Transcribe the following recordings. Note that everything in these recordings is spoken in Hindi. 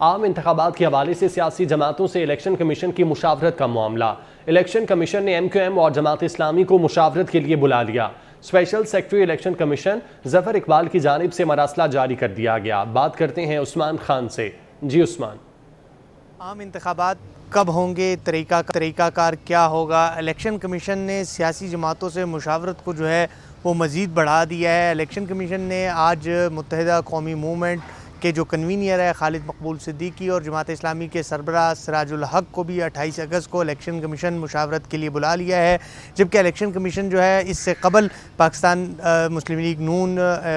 आम इंतखाबात के हवाले से सियासी जमातों से इलेक्शन कमीशन की मुशावरत का मामला। इलेक्शन कमीशन ने MQM और जमात इस्लामी को मुशावरत के लिए बुला लिया। Special secretary election commission Zafar Iqbal की जानिब से मरासला जारी कर दिया गया। बात करते हैं उस्मान खान से। जी उस्मान, आम इंतखाबात कब होंगे, तरीक़ाकार क्या होगा? इलेक्शन कमीशन ने सियासी जमातों से मुशावरत को जो है वो मज़ीद बढ़ा दिया है। इलेक्शन कमीशन ने आज मुत्तहिदा कौमी मूवमेंट के जो कन्वीनियर है खालिद मकबूल सिद्दीकी और जमात इस्लामी के सरबराह सिराजुल हक को भी 28 अगस्त को इलेक्शन कमीशन मुशावरत के लिए बुला लिया है। जबकि इलेक्शन कमीशन जो है इससे कबल पाकिस्तान मुस्लिम लीग नून,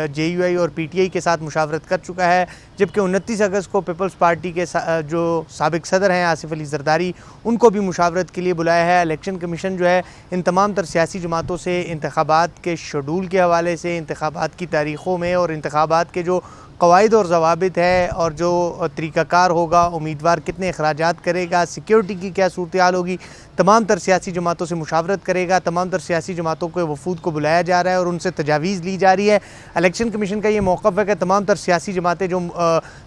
JUI और PTI के साथ मुशावरत कर चुका है। जबकि 29 अगस्त को पीपल्स पार्टी के जो साबिक सदर हैं आसिफ अली जरदारी, उनको भी मुशावरत के लिए बुलाया है। इलेक्शन कमीशन जो है इन तमाम तर सियासी जमातों से इंतखाबात के शेड्यूल के हवाले से, इंतखाबात की तारीख़ों में और इंतखाबात के जो कवायद और ज़वाबित है और जो तरीक़ाकार होगा, उम्मीदवार कितने अखराजात करेगा, सिक्योरिटी की क्या सूरत हाल होगी, तमाम तर सियासी जमातों से मुशावरत करेगा। तमाम तर सियासी जमातों के वफूद को बुलाया जा रहा है और उनसे तजावीज़ ली जा रही है। इलेक्शन कमीशन का ये मौक़िफ़ है कि तमाम तर सियासी जमातें जो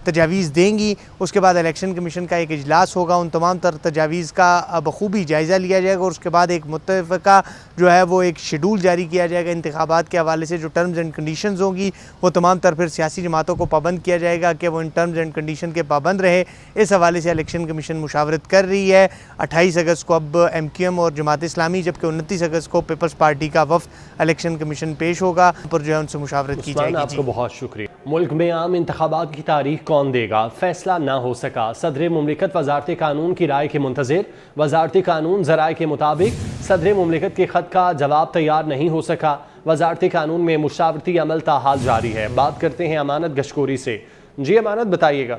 तजावीज़ देंगी, उसके बाद इलेक्शन कमीशन का एक इजलास होगा, उन तमाम तर तजावीज़ का बखूबी जायज़ा लिया जाएगा और उसके बाद एक मुत्तफ़िक़ा जो है वो एक शेड्यूल जारी किया जाएगा। इंतखाबात के हवाले से जो टर्म्स एंड कंडीशंस होंगी वो तमाम तर फिर सियासी जमातों को पाबंद किया जाएगा कि वो इन टर्म्स एंड कंडीशन के पाबंद रहे। इस हवाले से इलेक्शन कमीशन मुशावरत कर रही है। 28 अगस्त को अब MQM और जमात इस्लामी, जबकि 29 अगस्त को पीपल्स पार्टी का वफ़द इलेक्शन कमीशन पेश होगा, पर जो है उनसे मुशावरत की जाएगी। आपको बहुत शुक्रिया। मुल्क में आम इंतखाबात की तारीख कौन देगा, फैसला ना हो सका। सदर मुमलिकत वजारत कानून की राय के मुंतज़िर। वजारत कानून ज़राए के मुताबिक सदर मुमलिकत के ख़त का जवाब तैयार नहीं हो सका। वजारत कानून में मुशावरती अमल ताहाल जारी है। बात करते हैं अमानत गशकोरी से। जी अमानत, बताइएगा।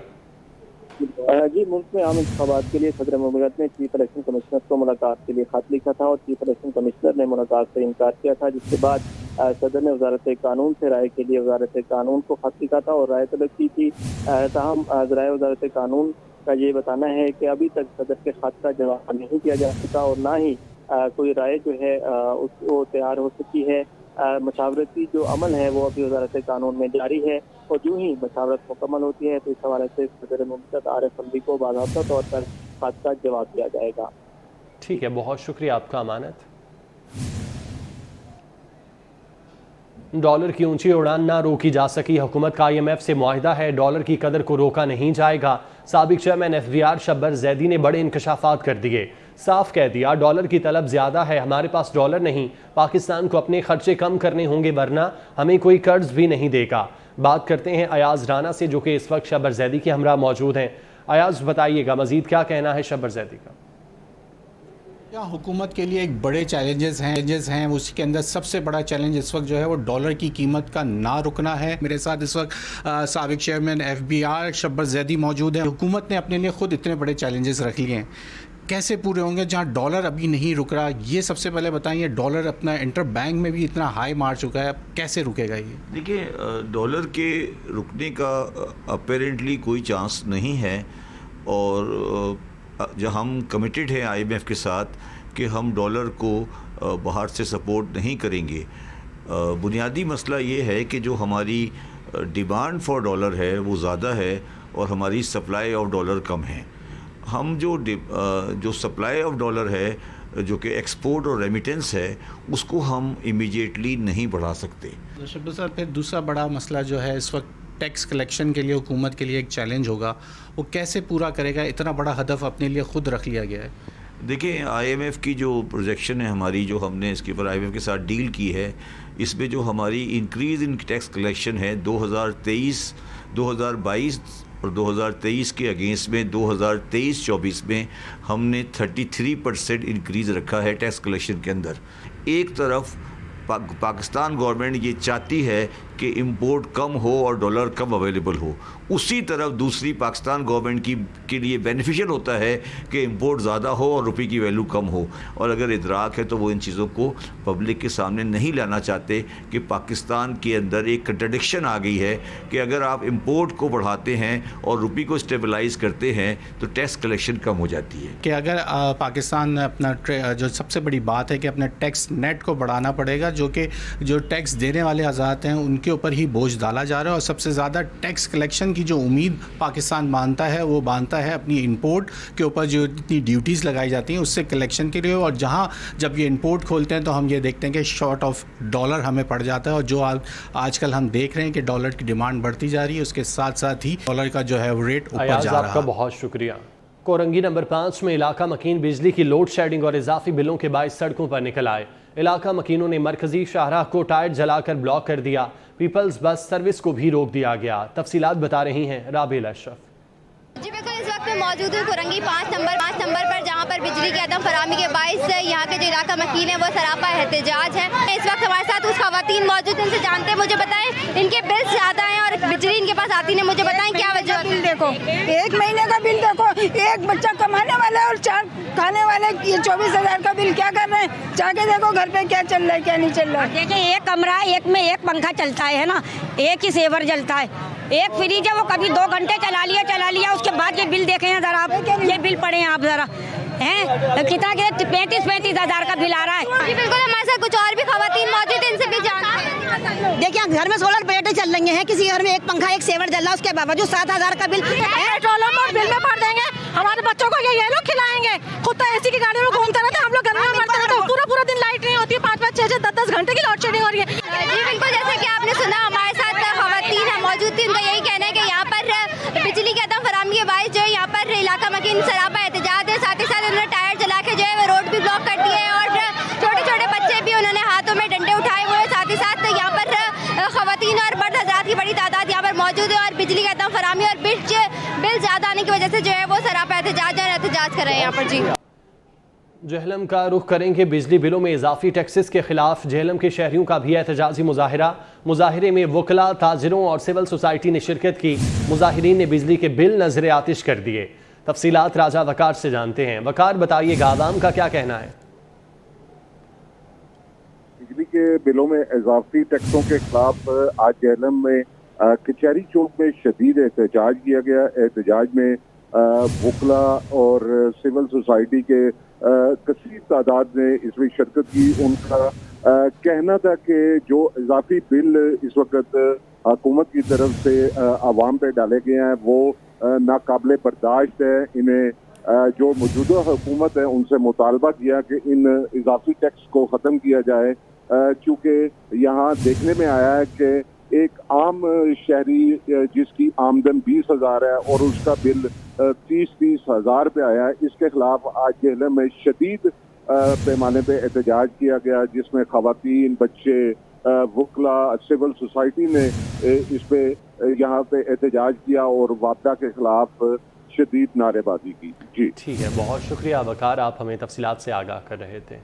जी, मुल्क में आम इंतखाबात के लिए सदर मुमलिकत ने चीफ इलेक्शन कमिश्नर को मुलाकात के लिए खत लिखा था और चीफ इलेक्शन कमिश्नर ने मुलाकात से इनकार किया था, जिसके बाद सदर ने वजारत कानून से राय के लिए वजारत कानून को खत लिखा था और राय तलब की थी। ताहम ज़राए वजारत कानून का ये बताना है कि अभी तक सदर के खत का जवाब नहीं दिया जा सका और ना ही कोई राय जो है उसको तैयार हो सकी है। मशावरती जो अमल है वो अभी वजारत कानून में जारी है और जो ही मशावरत मुकम्मल होती है तो इस हवाले से सदर मुमलिकत आरिफ अलवी को बाज़ाब्ता तौर पर खत का जवाब दिया जाएगा। ठीक है, बहुत शुक्रिया आपका अमानत। डॉलर की ऊंची उड़ान ना रोकी जा सकी। हुकूमत का IMF से मुआहिदा है, डॉलर की कदर को रोका नहीं जाएगा। साबिक चेयरमैन FBR शब्बर जैदी ने बड़े इंकशाफात कर दिए। साफ कह दिया डॉलर की तलब ज़्यादा है, हमारे पास डॉलर नहीं। पाकिस्तान को अपने खर्चे कम करने होंगे वरना हमें कोई कर्ज भी नहीं देगा। बात करते हैं अयाज राना से जो कि इस वक्त शब्बर जैदी के हमरा मौजूद हैं। अयाज, बताइएगा मजीद क्या कहना है शब्बर जैदी का? हुकूमत के लिए एक बड़े चैलेंजेस हैं। उसके अंदर सबसे बड़ा चैलेंज इस वक्त जो है वो डॉलर की कीमत का ना रुकना है। मेरे साथ इस वक्त साबिक चेयरमैन FBR शब्बर जैदी मौजूद है। हुकूमत ने अपने लिए खुद इतने बड़े चैलेंजेस रख लिए हैं, कैसे पूरे होंगे जहां डॉलर अभी नहीं रुक रहा? ये सबसे पहले बताइए। डॉलर अपना इंटर बैंक में भी इतना हाई मार चुका है, अब कैसे रुकेगा ये? देखिए, डॉलर के रुकने का अपेरेंटली कोई चांस नहीं है और जो हम कमिटेड हैं IMF के साथ कि हम डॉलर को बाहर से सपोर्ट नहीं करेंगे। बुनियादी मसला ये है कि जो हमारी डिमांड फॉर डॉलर है वो ज़्यादा है और हमारी सप्लाई ऑफ डॉलर कम है। हम जो सप्लाई ऑफ डॉलर है जो कि एक्सपोर्ट और रेमिटेंस है उसको हम इमीडिएटली नहीं बढ़ा सकते। शब्बर सर, फिर दूसरा बड़ा मसला जो है इस वक्त टैक्स कलेक्शन के लिए हुकूमत के लिए एक चैलेंज होगा, वो कैसे पूरा करेगा? इतना बड़ा हदफ अपने लिए खुद रख लिया गया है। देखिए, IMF की जो प्रोजेक्शन है हमारी, जो हमने इसके ऊपर IMF के साथ डील की है, इसमें जो हमारी इंक्रीज़ इन टैक्स कलेक्शन है 2023, 2022 और 2023 के अगेंस्ट में 2023-24 में हमने 33% इंक्रीज़ रखा है टैक्स कलेक्शन के अंदर। एक तरफ पाकिस्तान गवर्नमेंट ये चाहती है कि इंपोर्ट कम हो और डॉलर कम अवेलेबल हो, उसी तरफ दूसरी पाकिस्तान गवर्नमेंट के लिए बेनिफिशियल होता है कि इंपोर्ट ज़्यादा हो और रुपये की वैल्यू कम हो। और अगर इदराक है तो वो इन चीज़ों को पब्लिक के सामने नहीं लाना चाहते कि पाकिस्तान के अंदर एक कंट्रडिक्शन आ गई है कि अगर आप इंपोर्ट को बढ़ाते हैं और रुपये को स्टेबलाइज करते हैं तो टैक्स कलेक्शन कम हो जाती है। कि अगर पाकिस्तान अपना जो सबसे बड़ी बात है कि अपना टैक्स नेट को बढ़ाना पड़ेगा, जो कि जो टैक्स देने वाले आज़ाद हैं उनके ऊपर ही बोझ डाला जा रहा है। और सबसे ज़्यादा टैक्स कलेक्शन की जो उम्मीद पाकिस्तान मानता है वो मानता है अपनी इंपोर्ट के ऊपर जो इतनी ड्यूटीज़ लगाई जाती हैं उससे कलेक्शन के लिए। और जहाँ जब ये इंपोर्ट खोलते हैं तो हम ये देखते हैं कि शॉर्ट ऑफ डॉलर हमें पड़ जाता है। और जो आजकल हम देख रहे हैं कि डॉलर की डिमांड बढ़ती जा रही है, उसके साथ साथ ही डॉलर का जो है वो रेट ऊपर जा रहा है। आपका बहुत शुक्रिया। कोरंगी नंबर 5 में इलाका मकीन बिजली की लोड शेडिंग और इजाफी बिलों के बायस सड़कों पर निकल आए। इलाका मकीनों ने मरकजी शाहराह को टायर जलाकर ब्लॉक कर दिया। पीपल्स बस सर्विस को भी रोक दिया गया। तफसीलात बता रही हैं राबिल अशरफ। जी बिल्कुल, इस वक्त मैं मौजूद हूँ कोरंगी 5 नंबर पर, जहाँ पर बिजली की अदम फराहमी के बायस यहाँ के जो इलाका मकीन है वो सरापा एहतजाज है। इस वक्त हमारे साथ कुछ खवातीन मौजूद हैं, इनसे जानते हैं, मुझे बताएं इनके बिल ज़्यादा हैं और बिजली इनके पास आती नहीं, मुझे बताएं क्या वजह है। देखो, एक महीने का बिल देखो, एक बच्चा कमाने वाला है और 4 खाने वाले, ये 24,000 का बिल क्या कर रहे हैं। जाके देखो घर पे क्या चल रहा है क्या नहीं चल रहा है। देखिए, एक कमरा है, एक में एक पंखा चलता है ना, एक ही सेवर जलता है, एक फ्रिज है वो कभी 2 घंटे चला लिया, उसके बाद ये बिल देखें जरा आप, ये बिल पढ़े आप जरा हैं कितना के 35 हज़ार का बिल आ रहा है। जी बिल्कुल, हमारे साथ कुछ और भी खवातीन मौजूद हैं, इनसे भी जानते हैं। देखिए, घर में सोलर प्लेटें चल रही हैं, किसी घर में एक पंखा एक सेवर जल रहा है, उसके बावजूद 7,000 का बिल पेट्रोल और बिल में भर देंगे। हमारे बच्चों को ये लोग खिलाएंगे, खुद तो एसी की गाड़ी में घूमते रहते, हम लोग घर में मरते रहते, पूरा दिन लाइट नहीं होती, 5-5, 6-6, 10-10 घंटे की लोड शेडिंग हो रही है। जी बिल्कुल, जैसे कि आपने सुना, हमारे साथ खवातीन है मौजूद थी, उनका यही कहना है कि यहाँ पर बिजली की अदम फराहमी के बायस जो है यहाँ पर इलाका मकीन सरापा एहतजाज है। साथ ही साथ उन्होंने टायर जला के जो है वो रोड भी ब्लॉक कर दिए है और छोटे बच्चे भी उन्होंने हाथों में डंडे उठाए हुए हैं। साथ ही साथ यहाँ पर खवातीन और मर्द हजरात की बड़ी तादाद यहाँ पर मौजूद है और बिजली की अदम फराहमी और बिल ज़्यादा आने की वजह से जो है वो सरापा एहतजाज कर रहे हैं यहाँ पर। जी जेहलम का रुख करेंगे। बिजली बिलों में इजाफी टैक्सेस के खिलाफ जेहलम के शहरियों का भी एहतजाजी मुजाहिरे में वकला, ताजिरों और सिविल सोसाइटी ने शिरकत की। मुजाहिरीन ने बिजली के बिल नजर आतिश कर दिए। तफसीलात राजा वकार से जानते हैं। वकार, बताइएगा आवाम का क्या कहना है। बिजली के बिलों में इजाफी टैक्सों के खिलाफ आज जेहलम में कचहरी चौक में शदीद एहतजाज किया गया। एहतजाज में वकला और सिविल सोसाइटी के कसीर तादाद ने इसमें शिरकत की। उनका कहना था कि जो इजाफी बिल इस वक्त हुकूमत की तरफ से आवाम पे डाले गए हैं वो नाकाबिले बर्दाश्त है। इन्हें जो मौजूदा हुकूमत है उनसे मुतालबा किया कि इन इजाफी टैक्स को ख़त्म किया जाए, क्योंकि यहाँ देखने में आया है कि एक आम शहरी जिसकी आमदन 20,000 है और उसका बिल 30-30 हज़ार पे आया है, इसके खिलाफ आज जेहलम में शदीद पैमाने पे एहतजाज किया गया, जिसमें खवातीन, बच्चे, वकला, सिविल सोसाइटी ने इस पे यहाँ पे एहतजाज किया और वापदा के खिलाफ शदीद नारेबाजी की। जी ठीक है, बहुत शुक्रिया वकार, आप हमें तफसीलात से आगाह कर रहे थे।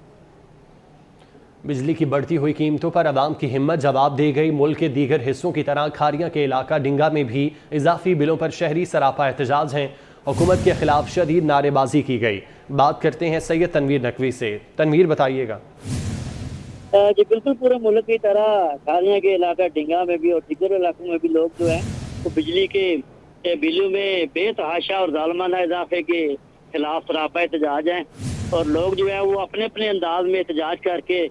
बिजली की बढ़ती हुई कीमतों पर आवाम की हिम्मत जवाब दे गई। मुल्क के दीगर हिस्सों की तरह खारियां के इलाका डिंगा में भी इजाफी बिलों पर शहरी सरापा एहतजाज हैं। हुकूमत के खिलाफ शदीद नारेबाजी की गई। बात करते हैं सैयद तनवीर नकवी से। तनवीर, बताइएगा। जी बिल्कुल, पूरे मुल्क की तरह खारियां के इलाका डिंगा में भी और दीगर इलाकों में भी लोग जो है तो बिजली के बिलों में बेतहाशा और जालमाना इजाफे के खिलाफ सरापा एहतजाज हैं और लोग जो है वो अपने अपने अंदाज में एहतजाज करके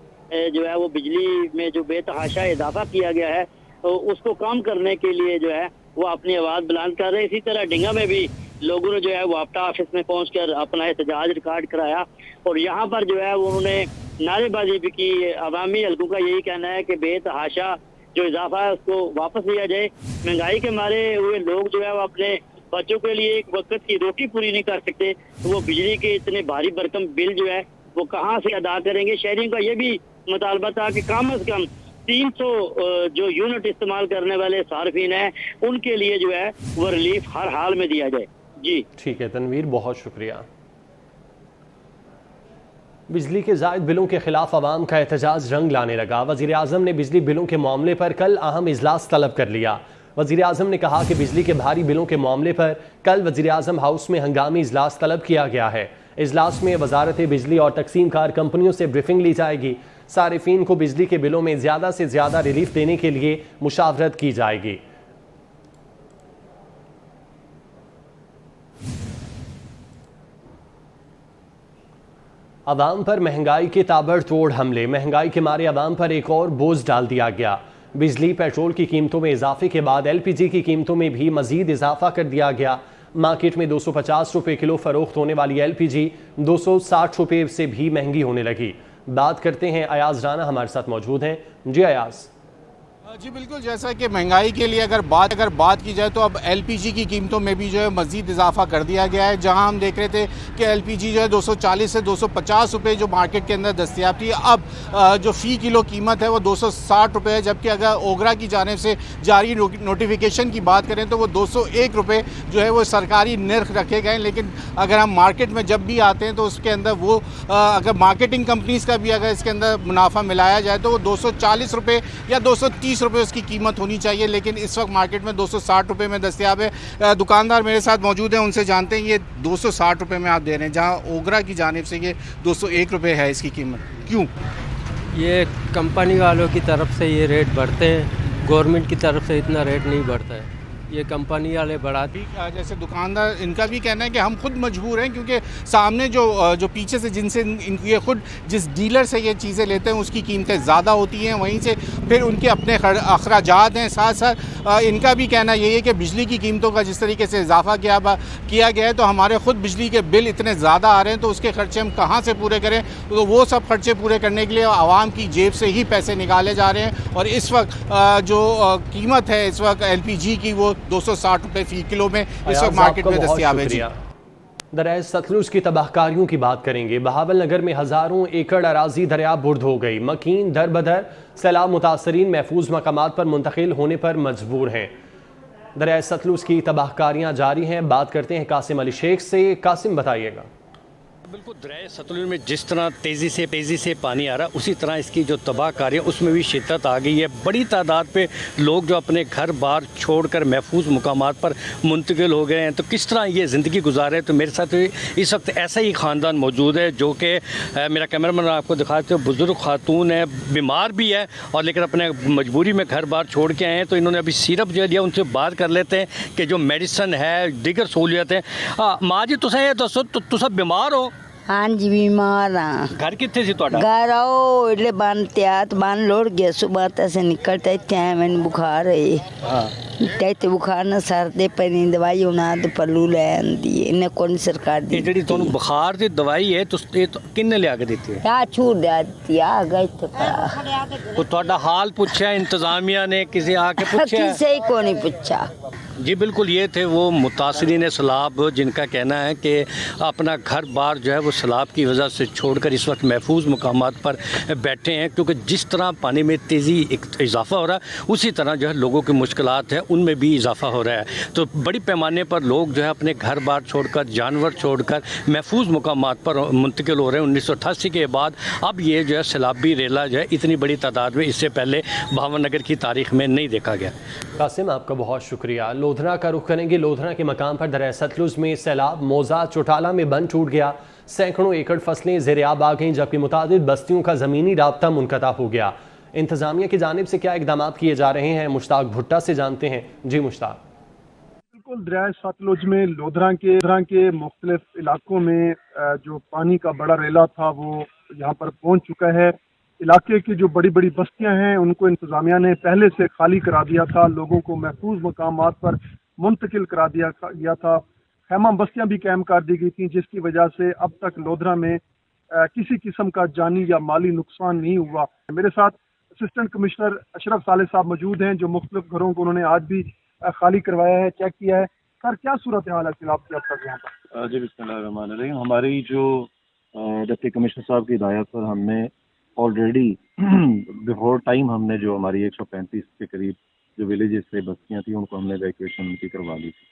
जो है वो बिजली में जो बेतहाशा इजाफा किया गया है तो उसको कम करने के लिए जो है वो अपनी आवाज़ बुलंद कर रहे हैं। इसी तरह डिंगा में भी लोगों ने जो है वो वापटा ऑफिस में पहुंचकर अपना एहतजाज रिकॉर्ड कराया और यहाँ पर जो है वो उन्होंने नारेबाजी भी की। अवामी हल्कों का यही कहना है कि बेतहाशा जो इजाफा है उसको वापस लिया जाए। महंगाई के मारे हुए लोग जो है वो अपने बच्चों के लिए एक वक्त की रोटी पूरी नहीं कर सकते, तो वो बिजली के इतने भारी भरकम बिल जो है वो कहाँ से अदा करेंगे। शहरियों का ये भी मुतालबा था कि कम अज कम 300 जो यूनिट इस्तेमाल करने वाले सार्फिन हैं उनके लिए जो है वो रिलीफ हर हाल में दिया जाए। जी ठीक है तनवीर, बहुत शुक्रिया। बिजली के ज़ायद बिलों के खिलाफ आवाम का एहतजाज रंग लाने लगा। वज़ीर आज़म ने बिजली बिलों के मामले पर कल अहम इजलास तलब कर लिया। वज़ीर आज़म ने कहा कि बिजली के भारी बिलों के मामले पर कल वज़ीर आज़म हाउस में हंगामी इजलास तलब किया गया है। इजलास में वजारत बिजली और तकसीम कार कंपनियों से ब्रीफिंग ली जाएगी। सारिफीन को बिजली के बिलों में ज़्यादा से ज़्यादा रिलीफ देने के लिए मुशावरत की जाएगी। अवाम पर महंगाई के ताबड़तोड़ हमले। महंगाई के मारे अवाम पर एक और बोझ डाल दिया गया। बिजली पेट्रोल की कीमतों में इजाफे के बाद LPG की कीमतों में भी मजीद इजाफा कर दिया गया। मार्केट में 250 रुपये किलो फरोख्त होने वाली LPG 260 रुपये से भी महंगी होने लगी। बात करते हैं अयाज राना हमारे साथ मौजूद हैं। जी अयाज। जी बिल्कुल, जैसा कि महंगाई के लिए अगर बात की जाए तो अब LPG की कीमतों में भी जो है मज़ीद इजाफा कर दिया गया है। जहां हम देख रहे थे कि LPG जो है 240 से 250 रुपये जो मार्केट के अंदर दस्तयाब थी, अब जो फ़ी किलो कीमत है वो 260 रुपये है। जबकि अगर ओगरा की जानिब से जारी नोटिफिकेशन की बात करें तो वो 201 रुपये जो है वो सरकारी निर्ख रखे गए। लेकिन अगर हम मार्केट में जब भी आते हैं तो उसके अंदर वो अगर मार्केटिंग कंपनीज़ का भी अगर इसके अंदर मुनाफा मिलाया जाए तो वो 240 रुपये या 230 रुपये उसकी कीमत होनी चाहिए। लेकिन इस वक्त मार्केट में 260 रुपये में दस्तयाब है। दुकानदार मेरे साथ मौजूद हैं, उनसे जानते हैं ये 260 रुपये में आप दे रहे हैं, जहां ओगरा की जानिब से ये 201 रुपये है इसकी कीमत, क्यों? ये कंपनी वालों की तरफ से ये रेट बढ़ते हैं, गवर्नमेंट की तरफ से इतना रेट नहीं बढ़ता है, ये कंपनी वाले बढ़ाती। जैसे दुकानदार, इनका भी कहना है कि हम खुद मजबूर हैं क्योंकि सामने जो पीछे से जिनसे ये खुद जिस डीलर से ये चीज़ें लेते हैं उसकी कीमतें ज़्यादा होती हैं, वहीं से फिर उनके अपने अखराजात हैं। साथ साथ इनका भी कहना यही है कि बिजली की कीमतों का जिस तरीके से इजाफा किया गया है तो हमारे खुद बिजली के बिल इतने ज़्यादा आ रहे हैं, तो उसके खर्चे हम कहाँ से पूरे करें। तो वो सब खर्चे पूरे करने के लिए आवाम की जेब से ही पैसे निकाले जा रहे हैं। और इस वक्त जो कीमत है इस वक्त LPG की वो 260 रुपये फी किलो में इस वक्त मार्केट में दस्तयाब है। दरिया सतलुज की तबाहकारियों की बात करेंगे। बहावल नगर में हजारों एकड़ अराजी दरिया बुर्द हो गई। मकीन दर बदर सैलाब मुतासरीन महफूज मकामात पर मुंतकिल होने पर मजबूर हैं। दरिया सतलुज की तबाहकारियां जारी हैं। बात करते हैं कासिम अली शेख से। कासिम बताइएगा। बिल्कुल, दरिया सतलुज में जिस तरह तेज़ी से पानी आ रहा है उसी तरह इसकी जो तबाहकारी है उसमें भी शिद्दत आ गई है। बड़ी तादाद पे लोग जो अपने घर बार छोड़कर महफूज मुकामात पर मुंतकिल हो गए हैं। तो किस तरह ये ज़िंदगी गुजारे, तो मेरे साथ इस वक्त ऐसा ही ख़ानदान मौजूद है जो कि मेरा कैमरामैन आपको दिखाते हो, बुज़ुर्ग खातून है, बीमार भी है और लेकिन अपने मजबूरी में घर बार छोड़ के आए हैं। तो इन्होंने अभी सिरप जो लिया, उनसे बात कर लेते हैं कि जो मेडिसन है दीगर सहूलियत है। माँ जी तुसें ये दसो तुस बीमार हो? हाँ जी बीमार हाँ। घर कितने से ਤੁਹਾਡਾ? घर आओ इले बन त्यात बन लोड़ गया सुबह तसे निकलते थे मैंने बुखार है। हाँ ते बुखार ना सर दे पनी दवाई उना तो पल्लू ले आंदी इन्हें कौन सरकार दी। ਜਿਹੜੀ ਤੁਹਾਨੂੰ बुखार ਦੀ दवाई है ਤੁਸੀਂ ਕਿੰਨੇ ਲਿਆ ਕੇ ਦਿੱਤੀ ਹੈ? या छूट देती आ गई थे पड़ा। तो ਤੁਹਾਡਾ हाल पूछा इंतजामिया ने, किसी आके पूछा? किसी को नहीं पूछा जी बिल्कुल, ये थे वो मुतासरीन सैलाब जिनका कहना है कि अपना घर बार जो है वो सैलाब की वजह से छोड़कर इस वक्त महफूज मुकामात पर बैठे हैं, क्योंकि जिस तरह पानी में तेज़ी इजाफा हो रहा है उसी तरह जो है लोगों की मुश्किलात है उनमें भी इजाफा हो रहा है। तो बड़ी पैमाने पर लोग जो है अपने घर बार छोड़कर, जानवर छोड़कर महफूज मुकामात पर मुंतकिल हो रहे हैं। 1988 के बाद अब ये जो है सैलाबी रेला जो है इतनी बड़ी तादाद में इससे पहले बहावल नगर की तारीख में नहीं देखा गया। कासिम आपका बहुत शुक्रिया। लोधरा का रुख करेंगे। लोधरा के मकाम पर दरिया सतलुज में सैलाब, मौजा चौटाला में बंद टूट गया। सैकड़ों एकड़ फसलें ज़ेर-ए-आब आ गईं, जबकि मुतादिद बस्तियों का ज़मीनी राब्ता मुनक़ता हो गया। इंतज़ामिया की जानिब से क्या इक़दाम किए जा रहे हैं, मुश्ताक भुट्टा से जानते हैं। जी मुश्ताक। बिल्कुल, दरिया सतलुज में लोधरा के मुख्तलिफ इलाकों में जो पानी का बड़ा रेला था वो यहाँ पर पहुँच चुका है। इलाके की जो बड़ी बड़ी बस्तियां हैं उनको इंतजामिया ने पहले से खाली करा दिया था, लोगों को महफूज मकामात पर मुंतकिल करा दिया गया था। खैमा बस्तियां भी कायम कर दी गई थी, जिसकी वजह से अब तक लोधरा में किसी किस्म का जानी या माली नुकसान नहीं हुआ। मेरे साथ असिस्टेंट कमिश्नर अशरफ साले साहब मौजूद हैं, जो मुख्तलिफ घरों को उन्होंने आज भी खाली करवाया है, चेक किया है। सर, क्या सूरत हाल है सैलाब की अब तक यहाँ पर? जी बिस्मिल्लाहिर्रहमानिर्रहीम। हमारी जो डिप्टी कमिश्नर साहब की हिदायत पर हमने ऑलरेडी बिफोर टाइम हमने जो हमारी 135 के करीब जो विलेजेस से बस्तियाँ थी उनको हमने वैक्यूएशन उनकी करवा ली थी।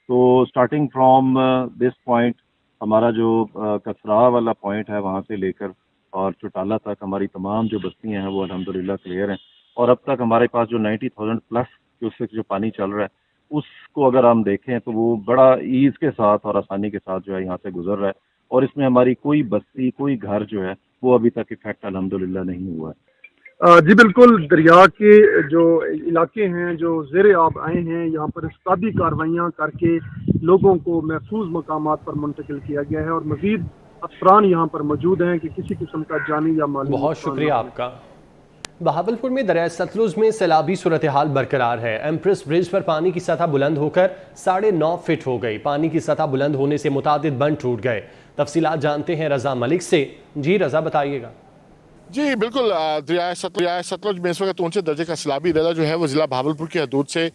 तो स्टार्टिंग फ्रॉम दिस पॉइंट हमारा जो कसरा वाला पॉइंट है वहाँ से लेकर और चौटाला तक हमारी तमाम जो बस्तियाँ हैं वो अल्हम्दुलिल्लाह क्लियर हैं। और अब तक हमारे पास जो 90,000 प्लस क्यूसेक जो पानी चल रहा है उसको अगर हम देखें तो वो बड़ा ईज़ के साथ और आसानी के साथ जो है यहाँ से गुजर रहा है। और इसमें हमारी कोई बस्ती, कोई घर जो है वो अभी तक इफेक्ट अल्हम्दुलिल्लाह नहीं हुआ है। जी बिल्कुल, दरिया के जो इलाके हैं जो ज़ेर-ए-आब आए हैं, यहाँ पर इस्तादी कार्रवाइयाँ करके लोगों को महफूज मकामात पर मुंतकिल किया गया है और मज़ीद अफसरान यहाँ पर मौजूद हैं कि किसी किस्म का जानी या माली। बहुत शुक्रिया आपका। बहावलपुर में दरिया सतलुज में सैलाबी सूरत हाल बरकरार है। एम्प्रेस ब्रिज पर पानी की सतह बुलंद होकर 9.5 फीट हो गई। पानी की सतह बुलंद होने से मुतादिद बंद टूट गए। तफसीलात जानते हैं रजा मलिक से। जी रजा, बताइएगा। जी बिल्कुल, दरिया सतलुज में इस वक्त ऊंचे दर्जे का सैलाबी दर्रा जो है वो जिला बहावलपुर की हदूद से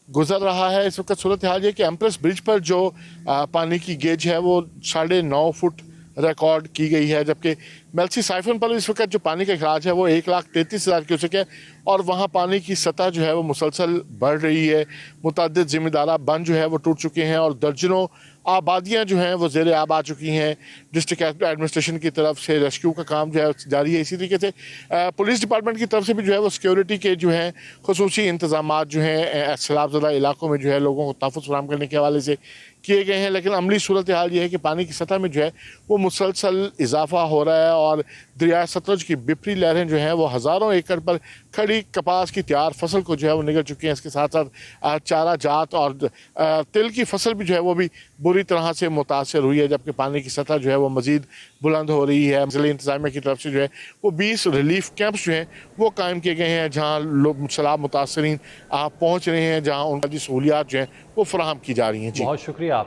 गुजर रहा है। इस वक्त सूरत हाल ये कि एम्प्रेस ब्रिज पर जो पानी की गेज है वो 9.5 फुट रिकॉर्ड की गई है, जबकि मेल्सी साइफन पर इस वक्त जो पानी का अखराज है वो 1,33,000 क्यूसेक है और वहाँ पानी की सतह जो है वो मुसलसल बढ़ रही है। मुतअद्दिद ज़िम्मेदारा बंद जो है वो टूट चुके हैं और दर्जनों आबादियाँ जो हैं वो ज़ेर आब आ चुकी हैं। डिस्ट्रिक्ट एडमिनिस्ट्रेशन की तरफ से रेस्क्यू का काम जो है जारी है। इसी तरीके से पुलिस डिपार्टमेंट की तरफ से भी जो है वो सिक्योरिटी के जो हैं खुसूसी इंतजाम जो हैं सैलाबज़दा इलाकों में जो है लोगों को तहफ़्फ़ुज़ फराहम करने के हवाले से किए गए हैं। लेकिन अमली सूरत हाल ये है कि पानी की सतह में जो है वो मुसलसल इजाफा हो रहा है और दरिया सतलुज की बिपरी लहरें जो हैं वो हज़ारों एकड़ पर खड़ी कपास की तैयार फसल को जो है वो निगल चुकी हैं। इसके साथ साथ चारा जात और तिल की फसल भी जो है वो भी बुरी तरह से मुतासर हुई है, जबकि पानी की सतह जो है वो मज़ीद बुलंद हो रही है। ज़िला इंतज़ामिया की तरफ से जो है वो 20 रिलीफ कैंप्स जो हैं वो कायम किए गए हैं, जहाँ लोग सैलाब मुतासरीन पहुँच रहे हैं, जहाँ उनकी सहूलियात जो हैं वो फराहम की जा रही हैं। जी बहुत शुक्रिया।